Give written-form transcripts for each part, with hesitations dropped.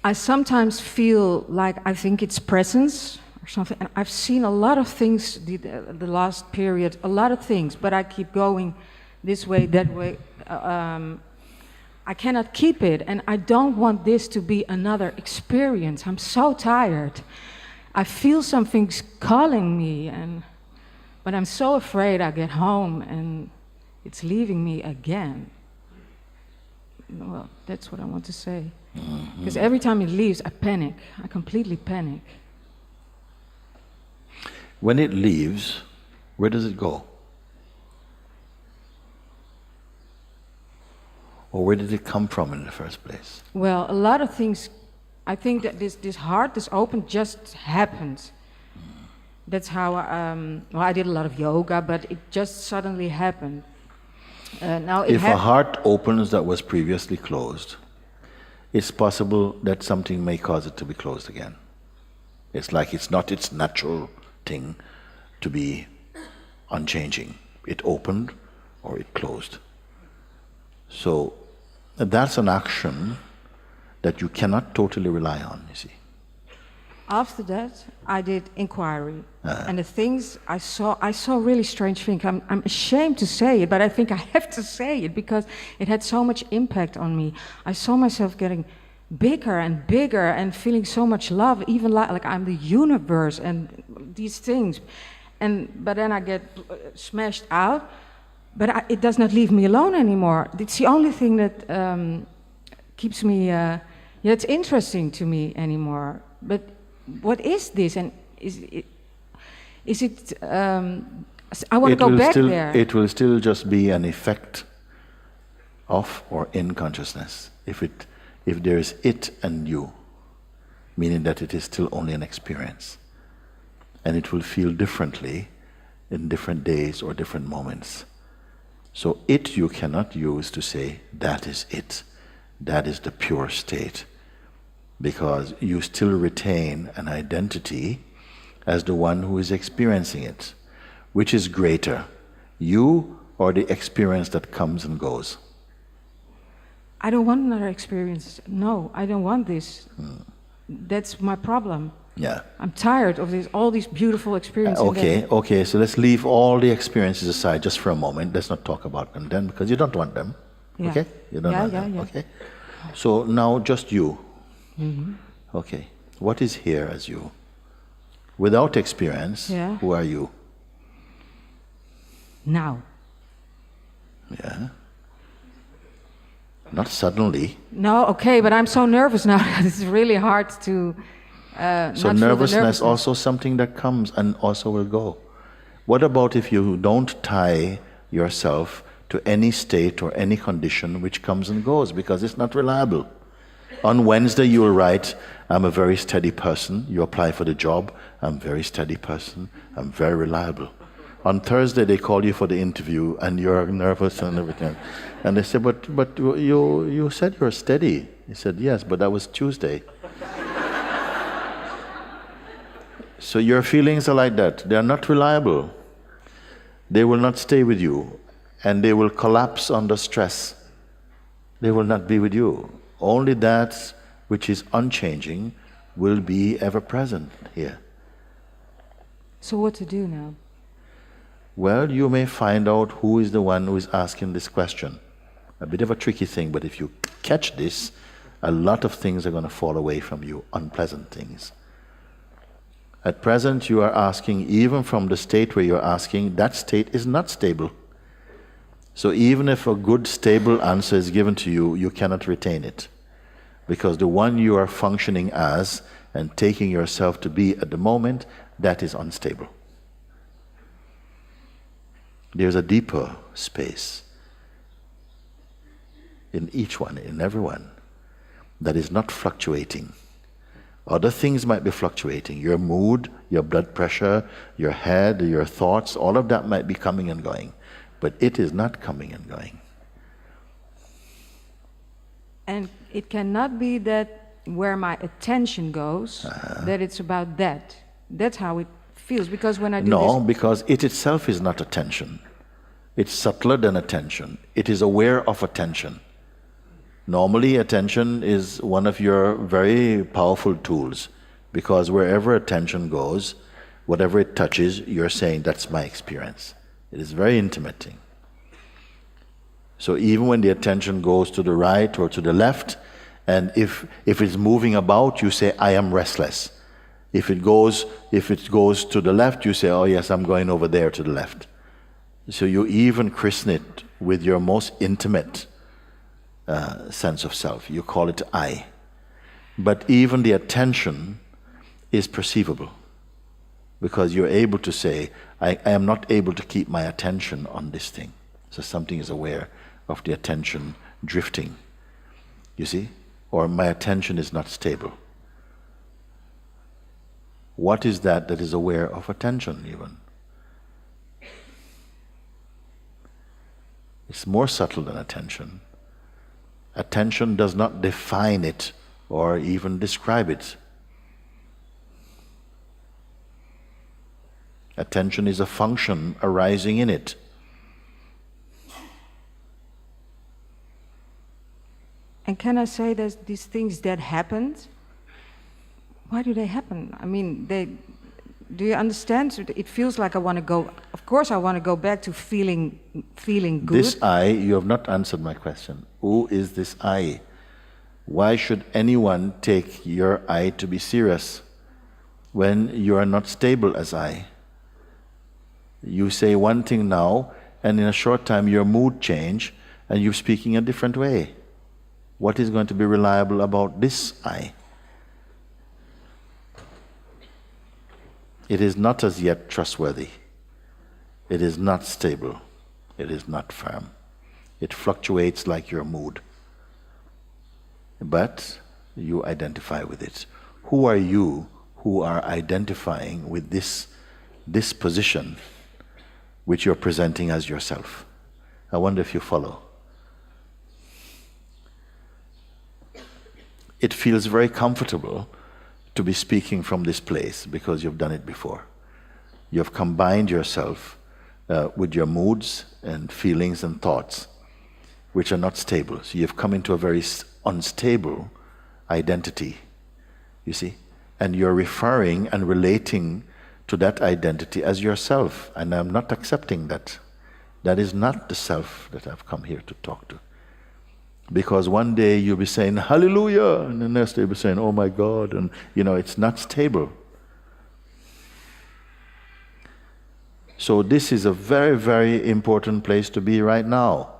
I sometimes feel like I think it's presence or something. And I've seen a lot of things the last period, a lot of things, but I keep going this way, that way. I cannot keep it, and I don't want this to be another experience. I'm so tired. I feel something's calling me, but I'm so afraid I get home and it's leaving me again. Well, that's what I want to say. Because every time it leaves, I panic. I completely panic. When it leaves, where does it go? Or where did it come from in the first place? Well, a lot of things, I think that this heart, this open, just happened. That's how, I did a lot of yoga, but it just suddenly happened. Now if a heart opens that was previously closed, it's possible that something may cause it to be closed again. It's like it's not its natural thing to be unchanging. It opened or it closed. So that's an action that you cannot totally rely on, you see. After that, I did inquiry, and the things I saw really strange things. I'm ashamed to say it, but I think I have to say it because it had so much impact on me. I saw myself getting bigger and bigger and feeling so much love, even like I'm the universe and these things. But then I get smashed out, but it does not leave me alone anymore. It's the only thing that keeps me, it's interesting to me anymore. But what is this, and is it? I want to go back there. It will still just be an effect of or in consciousness. If there is it and you, meaning that it is still only an experience, and it will feel differently in different days or different moments. So it you cannot use to say that is it, that is the pure state. Because you still retain an identity as the one who is experiencing it. Which is greater, you or the experience that comes and goes? I don't want another experience. No, I don't want this. That's my problem. Yeah. I'm tired of all these beautiful experiences. Okay, so let's leave all the experiences aside just for a moment. Let's not talk about them then, because you don't want them. Yeah. Okay? You don't want them. Yeah. Okay. So now just you. Mm-hmm. Okay. What is here as you? Without experience, who are you? Now. Yeah. Not suddenly. No, okay, but I'm so nervous now. It's really hard to so nervousness also something that comes and also will go. What about if you don't tie yourself to any state or any condition which comes and goes, because it's not reliable? On Wednesday you will write, I'm a very steady person. You apply for the job, I'm a very steady person, I'm very reliable. On Thursday they call you for the interview and you're nervous and everything. And they say, but you said you're steady. He said, yes, but that was Tuesday. So your feelings are like that. They are not reliable. They will not stay with you, and they will collapse under stress. They will not be with you. Only that which is unchanging will be ever present here. So what to do now? Well, you may find out who is the one who is asking this question. A bit of a tricky thing, but if you catch this, a lot of things are going to fall away from you, unpleasant things. At present, you are asking, even from the state where you're asking, that state is not stable. So even if a good, stable answer is given to you, you cannot retain it. Because the one you are functioning as and taking yourself to be at the moment, that is unstable. There's a deeper space in each one, in everyone, that is not fluctuating. Other things might be fluctuating. Your mood, your blood pressure, your head, your thoughts, all of that might be coming and going. But it is not coming and going. And it cannot be that where my attention goes, that it's about that. That's how it feels. Because when I do No, because it itself is not attention. It's subtler than attention. It is aware of attention. Normally, attention is one of your very powerful tools, because wherever attention goes, whatever it touches, you're saying, that's my experience. It is very intimate. So even when the attention goes to the right or to the left, and if it's moving about, you say, I am restless. If it goes to the left, you say, oh yes, I'm going over there to the left. So you even christen it with your most intimate sense of self. You call it I. But even the attention is perceivable, because you're able to say, I am not able to keep my attention on this thing. So something is aware of the attention drifting, you see? Or my attention is not stable. What is that is aware of attention even? It's more subtle than attention. Attention does not define it or even describe it. Attention is a function arising in it. And can I say that these things that happened, why do they happen? I mean, do you understand? It feels like I want to go, of course I want to go back to feeling good. This I, you have not answered my question. Who is this I? Why should anyone take your I to be serious when you are not stable as I? You say one thing now, and in a short time your mood change, and you're speaking a different way. What is going to be reliable about this I? It is not as yet trustworthy. It is not stable. It is not firm. It fluctuates like your mood. But you identify with it. Who are you who are identifying with this position which you're presenting as yourself? I wonder if you follow. It feels very comfortable to be speaking from this place because you've done it before. You've combined yourself with your moods and feelings and thoughts, which are not stable. So you've come into a very unstable identity, you see? And you're referring and relating to that identity as yourself. And I'm not accepting that. That is not the self that I've come here to talk to. Because one day you'll be saying, hallelujah, and the next day you'll be saying, oh my God, and it's not stable. So this is a very, very important place to be right now.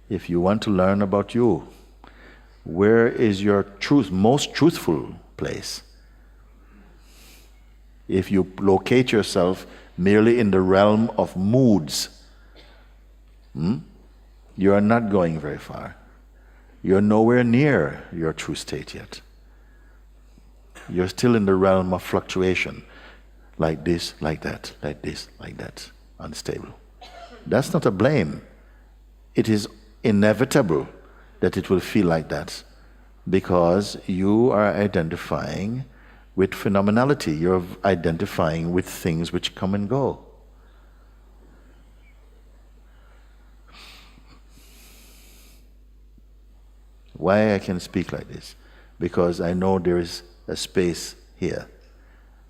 If you want to learn about you, where is your most truthful place? If you locate yourself merely in the realm of moods, you are not going very far. You're nowhere near your true state yet. You're still in the realm of fluctuation. Like this, like that, like this, like that. Unstable. That's not a blame. It is inevitable that it will feel like that, because you are identifying with phenomenality. You're identifying with things which come and go. Why I can speak like this? Because I know there is a space here,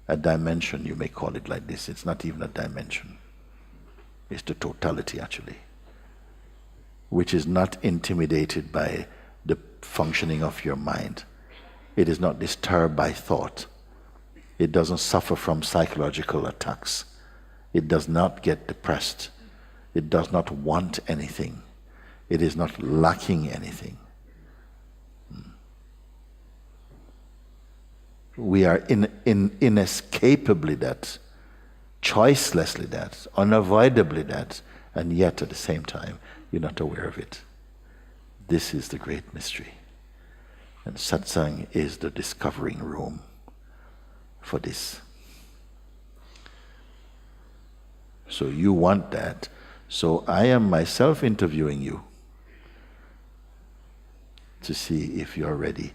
a dimension, you may call it like this. It's not even a dimension. It's the totality, actually, which is not intimidated by the functioning of your mind. It is not disturbed by thought. It doesn't suffer from psychological attacks. It does not get depressed. It does not want anything. It is not lacking anything. We are inescapably that, choicelessly that, unavoidably that, and yet at the same time, you're not aware of it. This is the great mystery. And satsang is the discovering room for this. So you want that. So I am myself interviewing you to see if you're ready.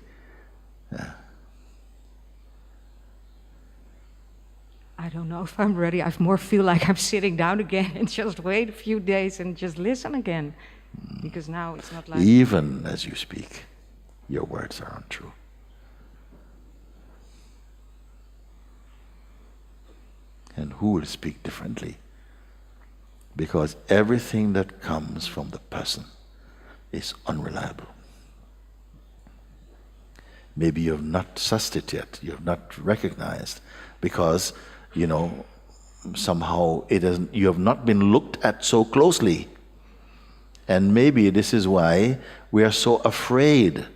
I don't know if I'm ready. I more feel like I'm sitting down again and just wait a few days and just listen again. Because now it's not like... Even as you speak, your words are untrue. And who will speak differently? Because everything that comes from the person is unreliable. Maybe you have not sussed it yet, you have not recognized, because, somehow you have not been looked at so closely. And maybe this is why we are so afraid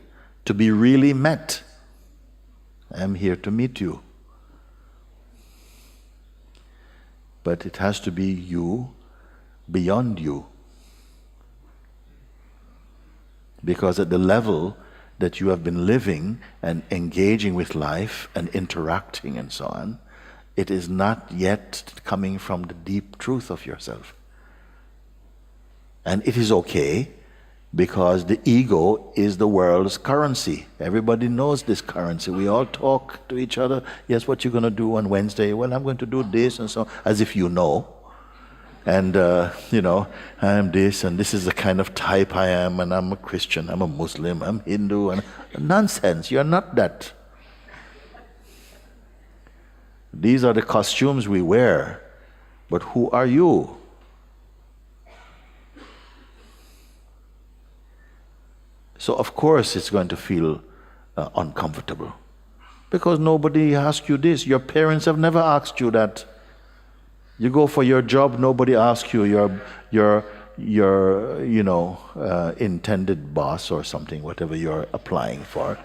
to be really met. I am here to meet you. But it has to be you beyond you. Because at the level that you have been living and engaging with life and interacting and so on, it is not yet coming from the deep truth of yourself. And it is okay, because the ego is the world's currency. Everybody knows this currency. We all talk to each other. Yes, what you going to do on Wednesday? Well, I'm going to do this and so on, as if you know. And, I am this, and this is the kind of type I am, and I'm a Christian, I'm a Muslim, I'm Hindu, and nonsense. You're not that. These are the costumes we wear, but who are you? So of course it's going to feel uncomfortable, because nobody asked you this. Your parents have never asked you that. You go for your job, nobody asks you. Your intended boss or something, whatever you're applying for,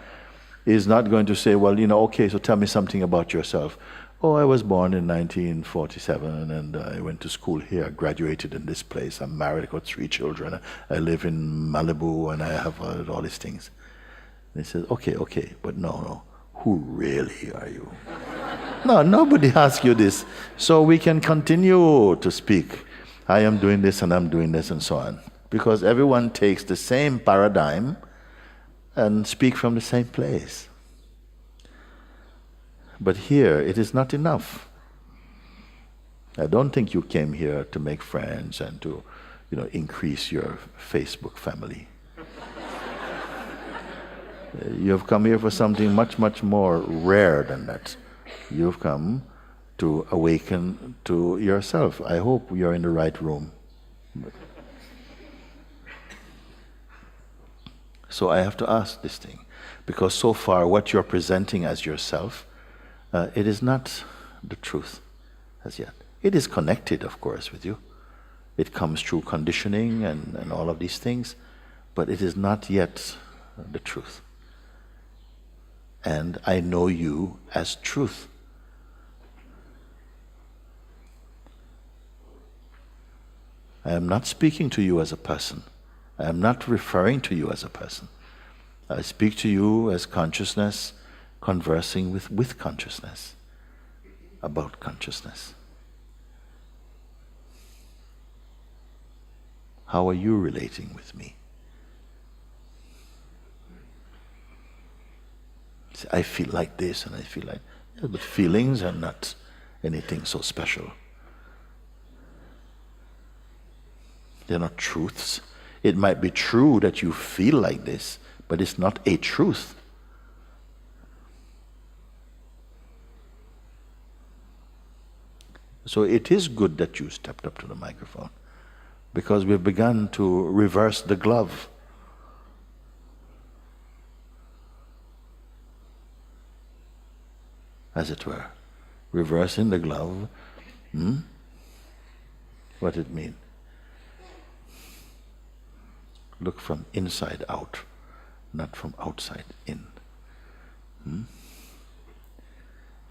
is not going to say, well, okay, so tell me something about yourself. Oh, I was born in 1947, and I went to school here, I graduated in this place, I'm married, I got 3 children, I live in Malibu, and I have all these things. And he says, okay, but no, who really are you? No, nobody asks you this. So we can continue to speak. I am doing this, and I'm doing this, and so on. Because everyone takes the same paradigm and speak from the same place. But here, it is not enough. I don't think you came here to make friends and to, increase your Facebook family. You have come here for something much, much more rare than that. You've come to awaken to yourself. I hope you're in the right room. So I have to ask this thing, because so far what you're presenting as yourself, it is not the truth as yet. It is connected, of course, with you. It comes through conditioning and all of these things, but it is not yet the truth. And I know you as truth. I am not speaking to you as a person. I am not referring to you as a person. I speak to you as consciousness, conversing with consciousness, about consciousness. How are you relating with me? See, I feel like this and I feel like... Yeah, but feelings are not anything so special. They're not truths. It might be true that you feel like this, but it's not a truth. So it is good that you stepped up to the microphone, because we've begun to reverse the glove. As it were. Reversing the glove. What it mean? Look from inside out, not from outside in.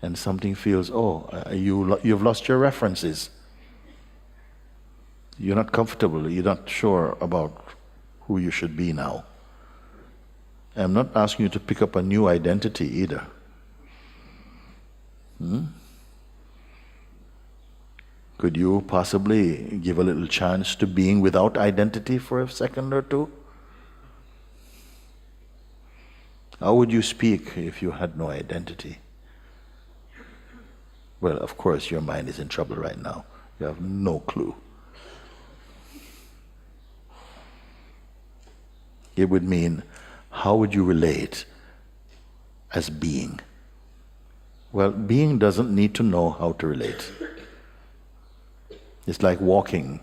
And something feels, you've lost your references. You're not comfortable, you're not sure about who you should be now. I'm not asking you to pick up a new identity either. Could you possibly give a little chance to being without identity for a second or two? How would you speak if you had no identity? Well, of course, your mind is in trouble right now. You have no clue. It would mean, how would you relate as being? Well, being doesn't need to know how to relate. It's like walking.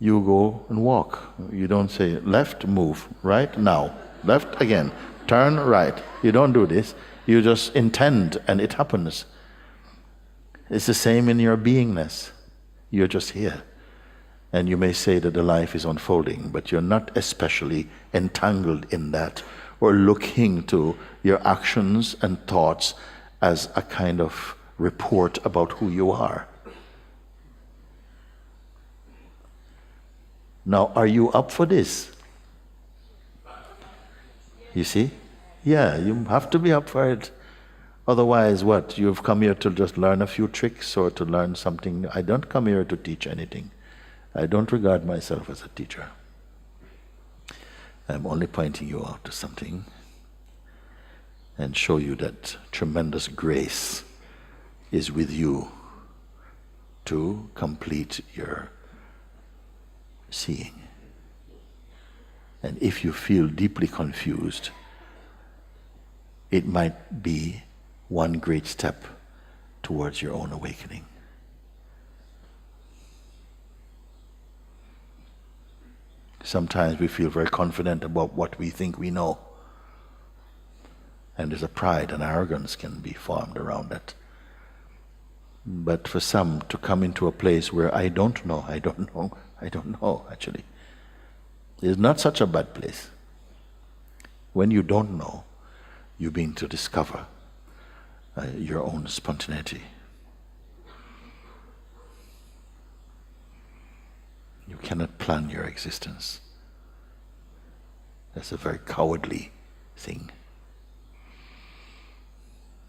You go and walk. You don't say, left, move, right, now, left again, turn right. You don't do this. You just intend and it happens. It's the same in your beingness. You're just here. And you may say that the life is unfolding, but you're not especially entangled in that or looking to your actions and thoughts as a kind of report about who you are. Now, are you up for this? You see? Yeah, you have to be up for it. Otherwise, what? You've come here to just learn a few tricks or to learn something. I don't come here to teach anything. I don't regard myself as a teacher. I'm only pointing you out to something and show you that tremendous grace is with you to complete your seeing. And if you feel deeply confused, it might be one great step towards your own awakening. Sometimes we feel very confident about what we think we know. And there's a pride and arrogance can be formed around that. But for some to come into a place where I don't know, actually, is not such a bad place. When you don't know, you begin to discover your own spontaneity. You cannot plan your existence. That's a very cowardly thing.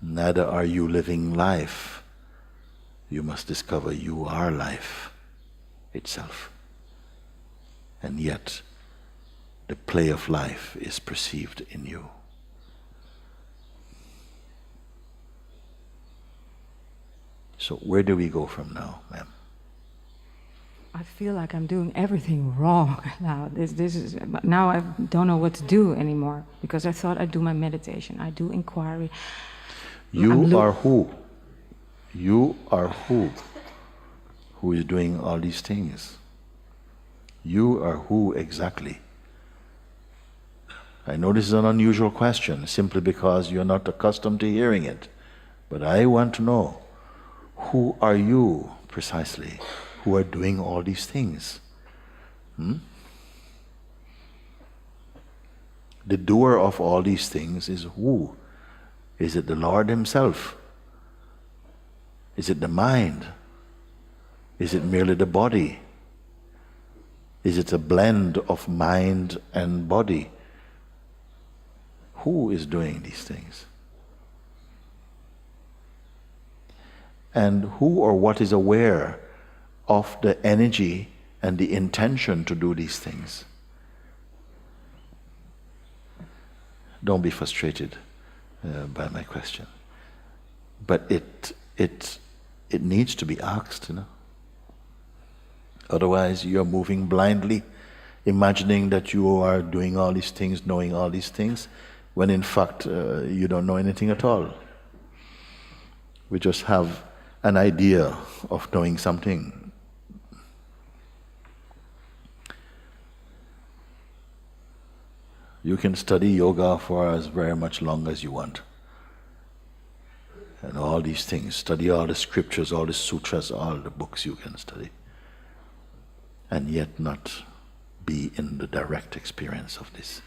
Neither are you living life. You must discover you are life itself. And yet, the play of life is perceived in you. So where do we go from now, ma'am? I feel like I'm doing everything wrong now. Now I don't know what to do anymore, because I thought I'd do my meditation, I do inquiry. You are who? You are who? Who is doing all these things? You are who exactly? I know this is an unusual question, simply because you're not accustomed to hearing it. But I want to know, who are you precisely, who are doing all these things? The doer of all these things is who? Is it the Lord Himself? Is it the mind? Is it merely the body? Is it a blend of mind and body? Who is doing these things? And who or what is aware of the energy and the intention to do these things? Don't be frustrated by my question. But it needs to be asked, you know. Otherwise, you're moving blindly, imagining that you are doing all these things, knowing all these things, when in fact you don't know anything at all. We just have an idea of knowing something. You can study yoga for as very much long as you want. And all these things, study all the scriptures, all the sutras, all the books you can study. And yet not be in the direct experience of this.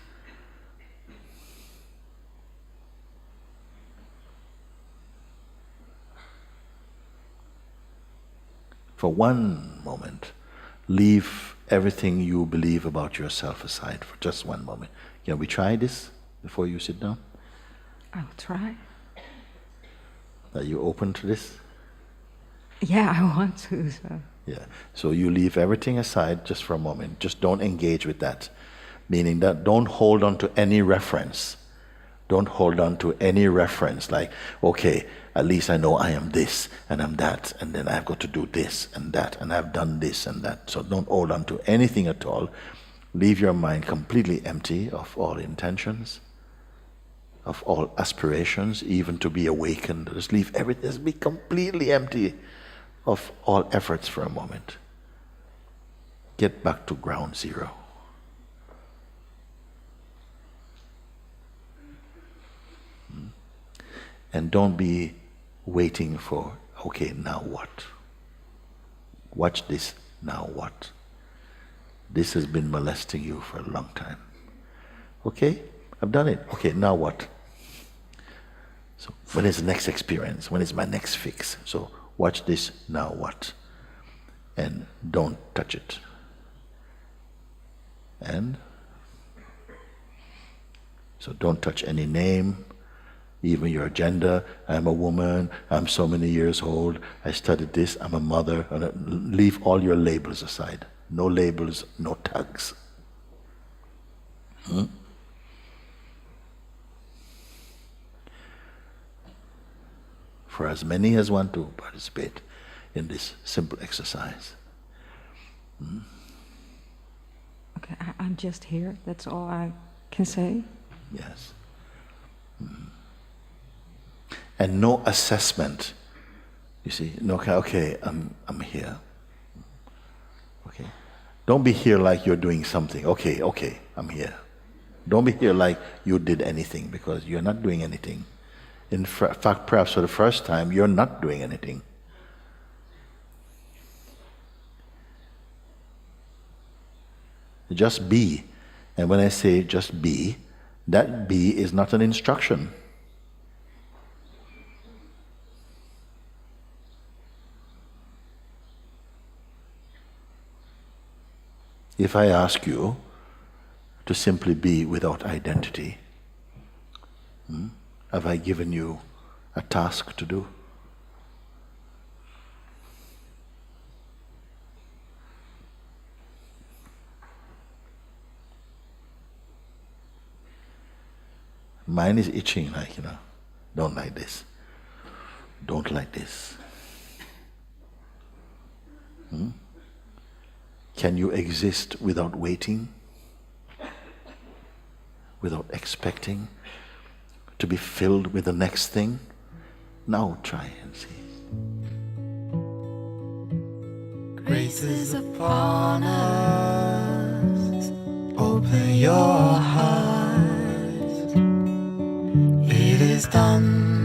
For one moment, leave everything you believe about yourself aside for just one moment. Can we try this before you sit down? I'll try. Are you open to this? Yeah, I want to. So. Yeah. So you leave everything aside just for a moment. Just don't engage with that. Meaning that don't hold on to any reference. Don't hold on to any reference like, okay, at least I know I am this and I'm that, and then I've got to do this and that, and I've done this and that. So don't hold on to anything at all. Leave your mind completely empty of all intentions, of all aspirations, even to be awakened. Just leave everything, just be completely empty of all efforts for a moment. Get back to ground zero. And don't be waiting for, okay, now what? Watch this, now what? This has been molesting you for a long time. Okay, I've done it. Okay, now what? So when is the next experience? When is my next fix? So watch this, now what? And don't touch it. And so don't touch any name, even your gender. I'm a woman, I'm so many years old, I studied this, I'm a mother. Leave all your labels aside. No labels, no tags. For as many as want to participate in this simple exercise. Okay, I'm just here. That's all I can say. Yes. And no assessment. You see, no, okay, I'm here. Okay. Don't be here like you're doing something. Okay, I'm here. Don't be here like you did anything, because you're not doing anything. In fact, perhaps for the first time, you're not doing anything. Just be. And when I say just be, that be is not an instruction. If I ask you to simply be without identity, have I given you a task to do? Mine is itching, like, don't like this. Don't like this. Can you exist without waiting? Without expecting to be filled with the next thing? Now try and see. Grace is upon us. Open your heart. It is done.